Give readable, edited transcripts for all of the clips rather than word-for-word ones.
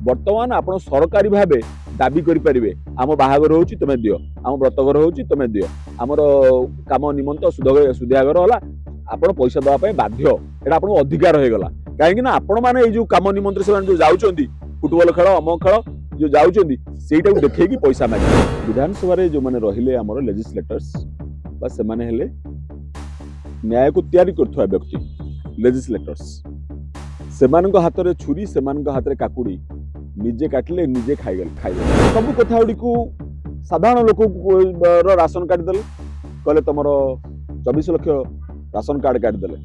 बर्तमान आपण सरकारी भाव दाबी करें आम बाहागर हो तुम दियो आम व्रतघर हो तुम दियो आमर कम निमंत सुधियागर है आपण पैसा देवाई बाध्य यहाँ आपको अधिकार हो गला कहीं आपण मैंने जो कम निमंत्र से जो जाऊँच फुटबॉल खेल अमक खेल जो जाऊँच से देखी पैसा मागे विधानसभा जो मैंने रहिले आमर लेजिस्लेटर्स से न्याय को तैयारी कर व्यक्ति लेजिस्लेटर्स से हाथ में छुरी से हाथ में काकुड़ी निजे काटिले निजे खाइले सब कथा गुड़ी को साधारण लोक राशन कार्ड देले कहले तुम 24 लाख राशन कार्ड काटिदेले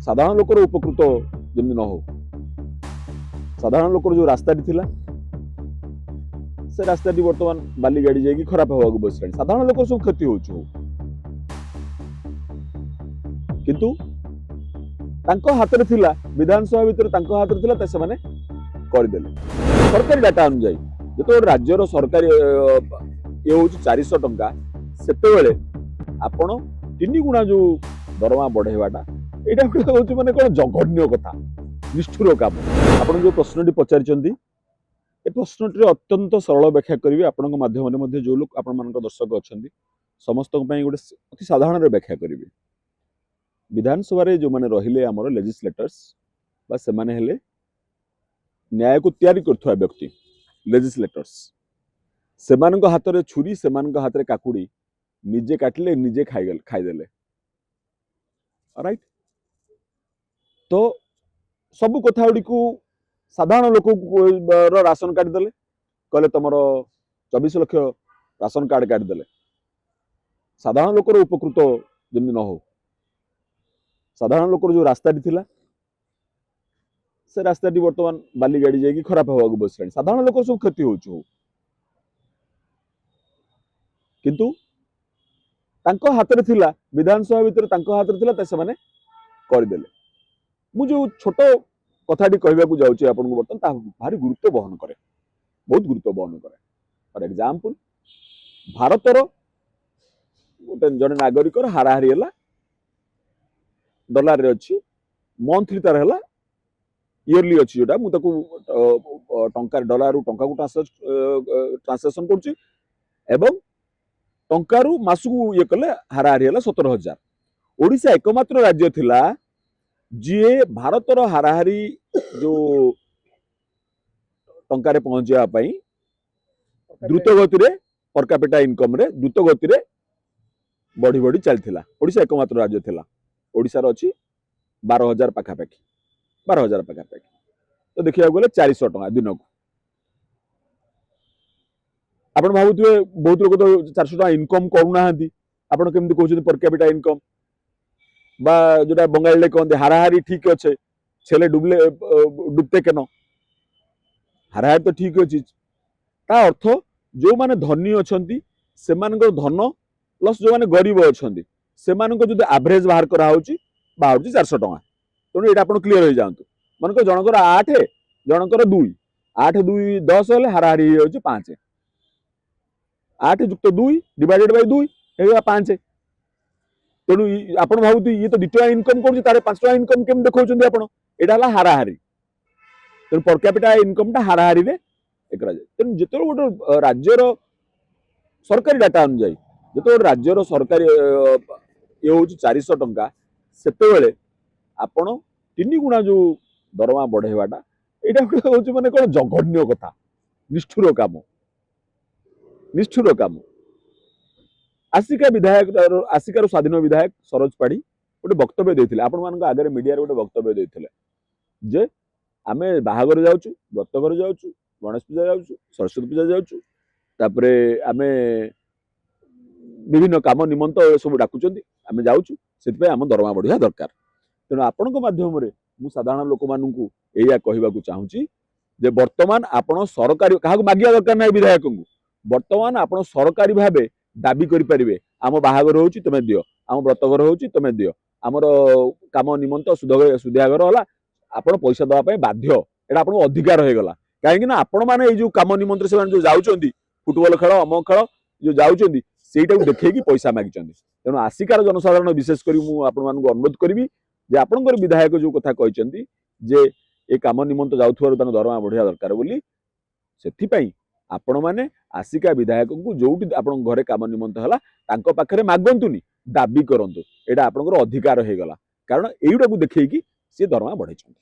साधारण लोक उपकृत जमी न हो साधारण लोक जो रास्ता थिला से रास्ता बर्तमान बाली गाड़ी जाकि खराब हवा बस साधारण लोक सब क्षति हो किंतु तांको हाथ में थिला विधानसभा भितर तांको हाथ में थिला से माने करदेले सरकारी डाटा अनुसार जो राज्यर सरकारी ये हूँ 400 टंका से आपण 3 गुणा जो दरमा बढ़ेवाटा यहाँ हूँ माने कौन जघन्य कथा निष्ठुर काम आपण जो प्रश्न पचारि ए प्रश्न अत्यंत सरल व्याख्या करी आपण माध्यम जो लोग आपण दर्शक अच्छा समस्त गोटे अति साधारण व्याख्या करी विधानसभा जो मैंने रहिले आमर लेजिस्लेटर्स से न्याय को तैयारी कर व्यक्ति लेजिस्लेटर्स से हाथ में छुरी से हाथ में काकुड़ी निजे काटिले निजे खाइदेले राइट तो सब कथा गुड़ी को साधारण लोक राशन कार्ड देले कहले तुम 24 लाख राशन कार्ड काटिदेले साधारण लोक उपकृत जमी न हो साधारण लोक जो रास्ता थिला से रास्ता बर्तमान बाली गाड़ी जाकि खराब हवा बस साधारण लोक सब क्षति हो किंतु तांको हाथ में थिला विधानसभा भितर तांको हाथ में थिला से माने करदेले मु जो छोट कथाटी कहवाक जाऊँगी आपको बर्तमान भारी गुरुत्व बहन करे बहुत गुरुत्व बहन करे फॉर एग्जांपल भारतर गोटे जड़े नागरिक हाराहारी है डॉलर रे अच्छी मंथली तार है इयरली अच्छी जोटा मुझे टंका डॉलर टंका को ट्रांसलेशन करुच्ची एवं टंका मासकू ये कले हाराहारी है 17,000 ओडिशा एकमात्र राज्य थिला जी भारतर हाराहारी जो टंका रे पहुंचापी द्रुत गति पर कैपिटा इनकम रे द्रुत गति बढ़ी बढ़ी चलता ओडिशा एकमात्र राज्य थिला ओडिशार अच्छी 12,000 पाखापाखि 12,000 पाखापाखि तो देखा गले 400 टका दिन को आप भावुए बहुत लोग तो 400 टका इनकम करूना आपड़ केमती कहते पर कैपिटा इनकम बा जोटा बंगाली कहते हाराहारी ठीक अच्छे छेले डुबते केन हाराहारी तो ठीक अच्छी ता अर्थ जो माने धनी अच्छा से धन प्लस जो माने गरीब अच्छा से जो एवरेज बाहर कराऊँ 400 टका तेणु ये आप क्लीयर हो जातु मन को जनकर 8 जनकर 2 8 2 10 हेल्ले हाराहारी हो 5 8 युक्त 2 डिवाइडेड बाय 2 है 5 तेणु आप भावुँ ये तो 2 टका इनकम कर 5 टका इनकम केम देखा यहाँ हाराहारी तेणु पर कैपिटा इनकम हाराहारी में तेणु जो गोटे राज्यर सरकारी डाटा अनुसार जो राज्यर सरकारी ये हूँ 400 टंका से आपण 3 गुणा जो दरमा बढ़ेवाटा यहाँ हूँ माने कौन जघन्य कथा निष्ठुर काम आसिका विधायक आसिकार स्वाधीन विधायक सरोज पाढ़ी गोटे वक्तव्य देते आपण आगे मीडिया गोटे वक्तव्य देते जे आम बाहागर जाऊँ व्रतघर जाऊँ गणेश पूजा जाऊँ सरस्वती पूजा जाऊँ आम विभिन्न काम निमंत सब डाकुचंती आम जाऊँ से आम दरमा बढ़िया दरकार तेणु आपण माध्यम मुझे साधारण लोक मानू या कहवाक चाहूँगी जे बर्तमान आपण सरकारी क्या मागिया दरकार ना विधायक को बर्तमान आपण सरकारी भाव दाबी करें आम बाहागर हो तुम दियो आम व्रतघर हो तुम दियो आमर कम निमंत सुधियागर है आपण पैसा देवाई बाध्य यहाँ आपको अधिकार हो गला कहीं आपण मैंने जो कम निमंत्र से जो जाऊँच फुटबॉल खेल अमक खेल जो जाऊँच से देखी पैसा मागिंट तेणु आसिकार जनसाधारण विशेषकर मुझे अनुरोध करी जे आपणकर विधायक जो कथा कहते जे ए काम निमंत जाउथुवारु तांको दरमा बढ़िया दरकार बोली सेथिपई आपण माने आसिका विधायक को जोटी आपण घरे काम निमंत हला तांको पाखरे मागंतुनी दाबी करंतु एटा आपनकर अधिकार हे गला कारण एयुडा को देखै कि से दरमा बढ़ै छथि।